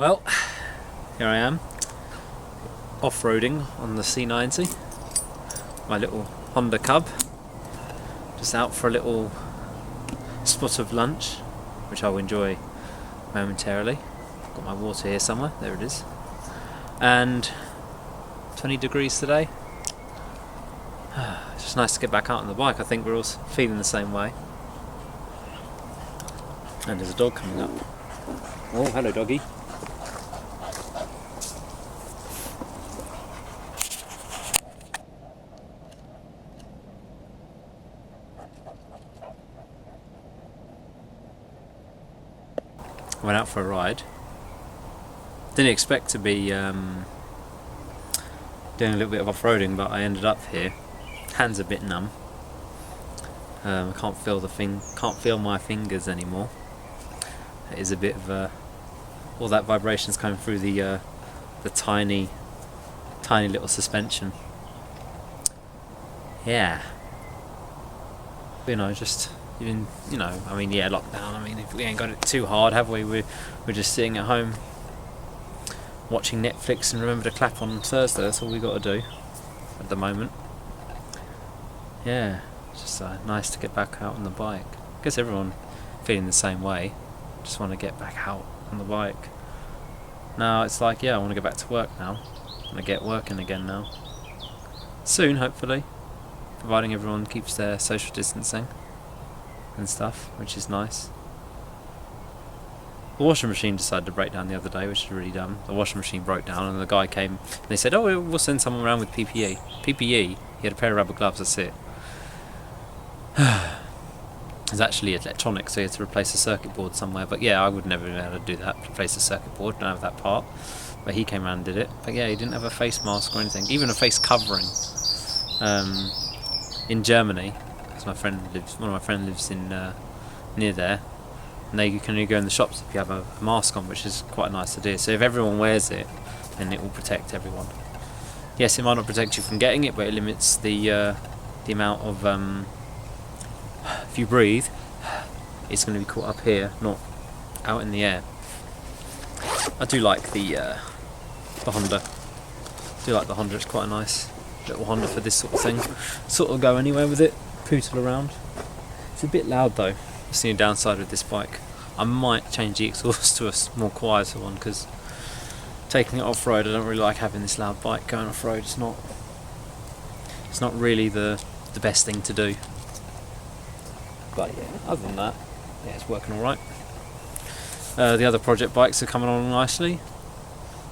Well, here I am, off-roading on the C90, my little Honda Cub, just out for a little spot of lunch, which I'll enjoy momentarily. Got my water here somewhere, there it is, and 20 degrees today. It's just nice to get back out on the bike. I think we're all feeling the same way. And there's a dog coming up. Oh, hello doggy. Went out for a ride. Didn't expect to be doing a little bit of off-roading, but I ended up here. Hands a bit numb. I can't feel my fingers anymore. It is a bit of all that vibrations coming through the tiny little suspension. Yeah. Just even, I mean, yeah, lockdown. I mean, if we ain't got it too hard, have we? We're just sitting at home watching Netflix and remember to clap on Thursday. That's all we got to do at the moment. Yeah, it's just nice to get back out on the bike. I guess everyone feeling the same way. Just want to get back out on the bike. Now it's like, yeah, I want to get back to work now. I want to get working again now. Soon, hopefully, providing everyone keeps their social distancing and stuff, which is nice. The washing machine decided to break down the other day, which is really dumb. The washing machine broke down and the guy came and they said, oh, we'll send someone around with PPE. PPE? He had a pair of rubber gloves, that's it. It's actually electronic, so you had to replace a circuit board somewhere. But yeah, I would never be able to do that, replace a circuit board, don't have that part. But he came around and did it. But yeah, he didn't have a face mask or anything, even a face covering. In Germany, because one of my friends lives in near there, and you can only go in the shops if you have a mask on, which is quite a nice idea. So if everyone wears it, then it will protect everyone. Yes, it might not protect you from getting it, but it limits the amount of if you breathe, it's going to be caught up here, not out in the air. I do like the Honda. It's quite a nice little Honda for this sort of thing. Sort of go anywhere with it, pootle around. It's a bit loud though. That's the downside with this bike. I might change the exhaust to a more quieter one, because taking it off-road, I don't really like having this loud bike going off-road. It's not really the best thing to do. But yeah, other than that, yeah, it's working alright. The other project bikes are coming on nicely.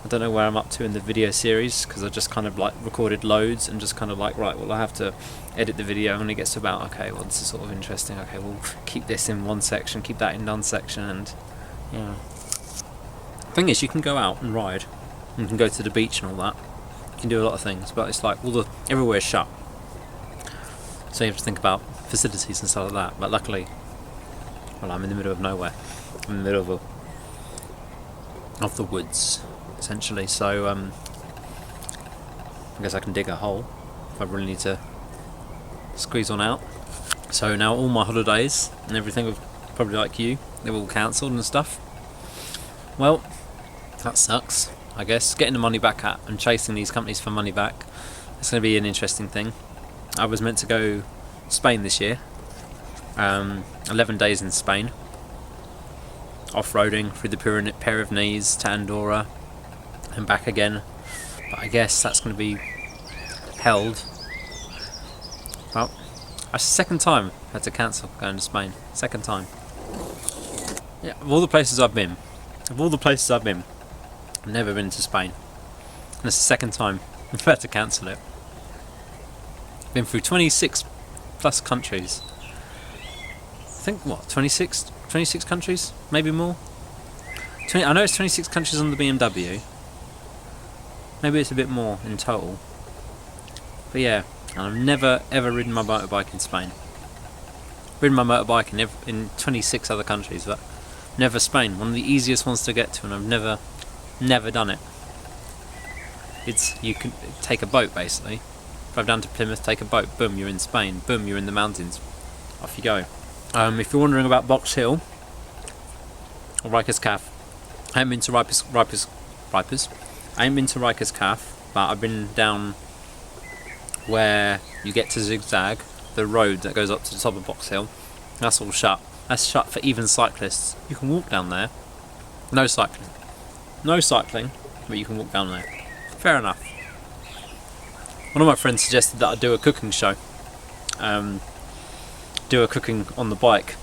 I don't know where I'm up to in the video series, because I just kind of like recorded loads and just kind of like, right, well I have to edit the video when it gets to about, okay, well this is sort of interesting, okay, we'll keep this in one section, keep that in one section, and yeah. Thing is, you can go out and ride, and you can go to the beach and all that. You can do a lot of things, but it's like everywhere's shut. So you have to think about facilities and stuff like that. But luckily, well, I'm in the middle of nowhere. I'm in the middle of the woods, essentially. So I guess I can dig a hole if I really need to squeeze one out. So now all my holidays and everything, probably like you, they're all cancelled and stuff. Well, that sucks, I guess. Getting the money back at and chasing these companies for money back, it's going to be an interesting thing. I was meant to go Spain this year, 11 days in Spain, off-roading through the Pyrenees to Andorra and back again, but I guess that's going to be held. Well, that's the second time I had to cancel going to Spain. Second time. Yeah, of all the places I've been, I've never been to Spain, and it's the second time I've had to cancel it. Been through 26 plus countries. I think, what, 26 countries? Maybe more? I know it's 26 countries on the BMW. Maybe it's a bit more in total. But yeah, and I've never ever ridden my motorbike in Spain. Ridden my motorbike in 26 other countries, but never Spain. One of the easiest ones to get to, and I've never done it. You can take a boat basically. Drive down to Plymouth, take a boat, boom, you're in Spain, boom, you're in the mountains, off you go. If you're wondering about Box Hill, or Rikers Cafe, I haven't been to Ripers. I ain't been to Rikers Calf, but I've been down where you get to Zigzag, the road that goes up to the top of Box Hill. That's all shut. That's shut for even cyclists. You can walk down there. No cycling. No cycling, but you can walk down there. Fair enough. One of my friends suggested that I do a cooking show. Do a cooking on the bike.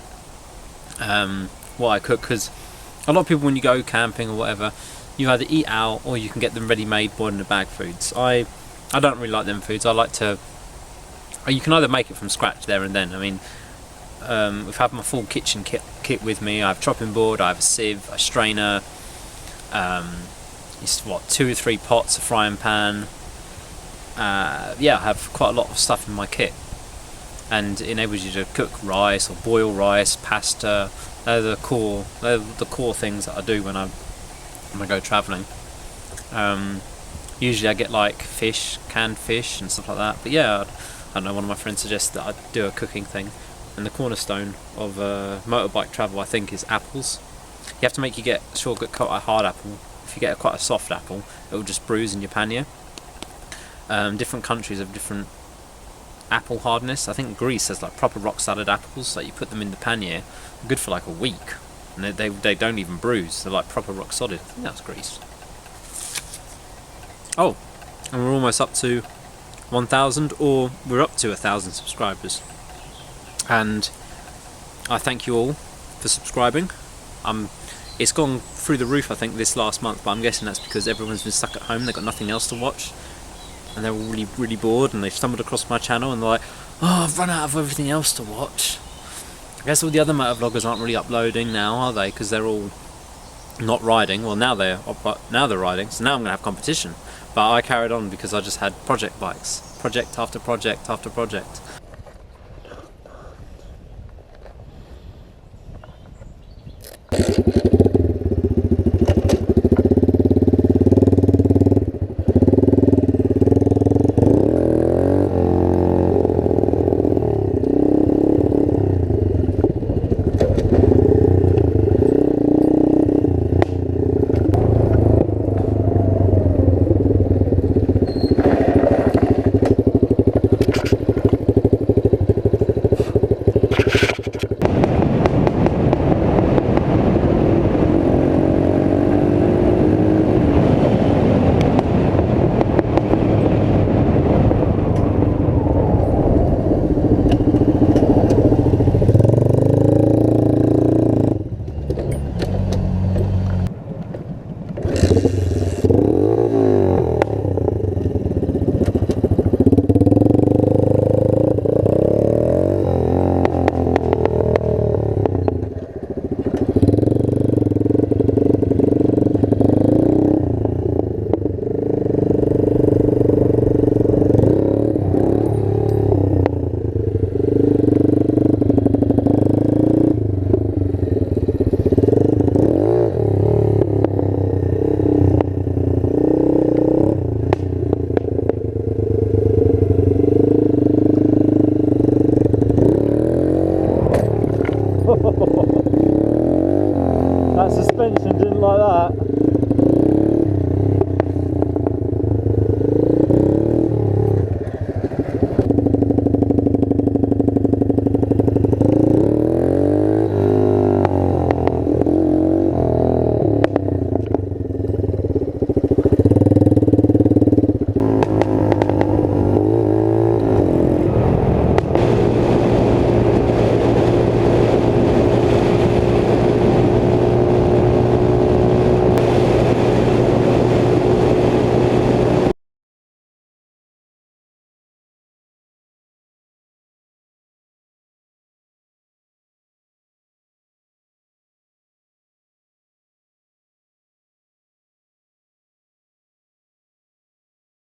What I cook, because a lot of people when you go camping or whatever, you either eat out or you can get them ready-made, boiled in a bag foods. I don't really like them foods. I like to... You can either make it from scratch there and then. I mean, I've had my full kitchen kit with me. I have a chopping board, I have a sieve, a strainer, it's what, 2 or 3 pots, a frying pan. Yeah, I have quite a lot of stuff in my kit, and it enables you to cook rice or boil rice, pasta. They're the core things that I do when I go travelling. Usually I get like fish, canned fish and stuff like that. But yeah, I don't know, one of my friends suggested that I do a cooking thing. And the cornerstone of motorbike travel, I think, is apples. You have to make get quite a hard apple. If you get quite a soft apple, it will just bruise in your pannier. Different countries have different apple hardness. I think Greece has like proper rock solid apples, so you put them in the pannier, good for like a week, and they don't even bruise. They're like proper rock solid. I think that's Greece. Oh, and we're almost up to 1,000, or we're up to 1,000 subscribers. And I thank you all for subscribing. It's gone through the roof, I think, this last month, but I'm guessing that's because everyone's been stuck at home, they've got nothing else to watch, and they're all really, really bored, and they've stumbled across my channel and they're like, oh, I've run out of everything else to watch. I guess all the other motovloggers aren't really uploading now, are they? Because they're all not riding. Well, now they're riding, so now I'm going to have competition. But I carried on because I just had project bikes. Project after project after project.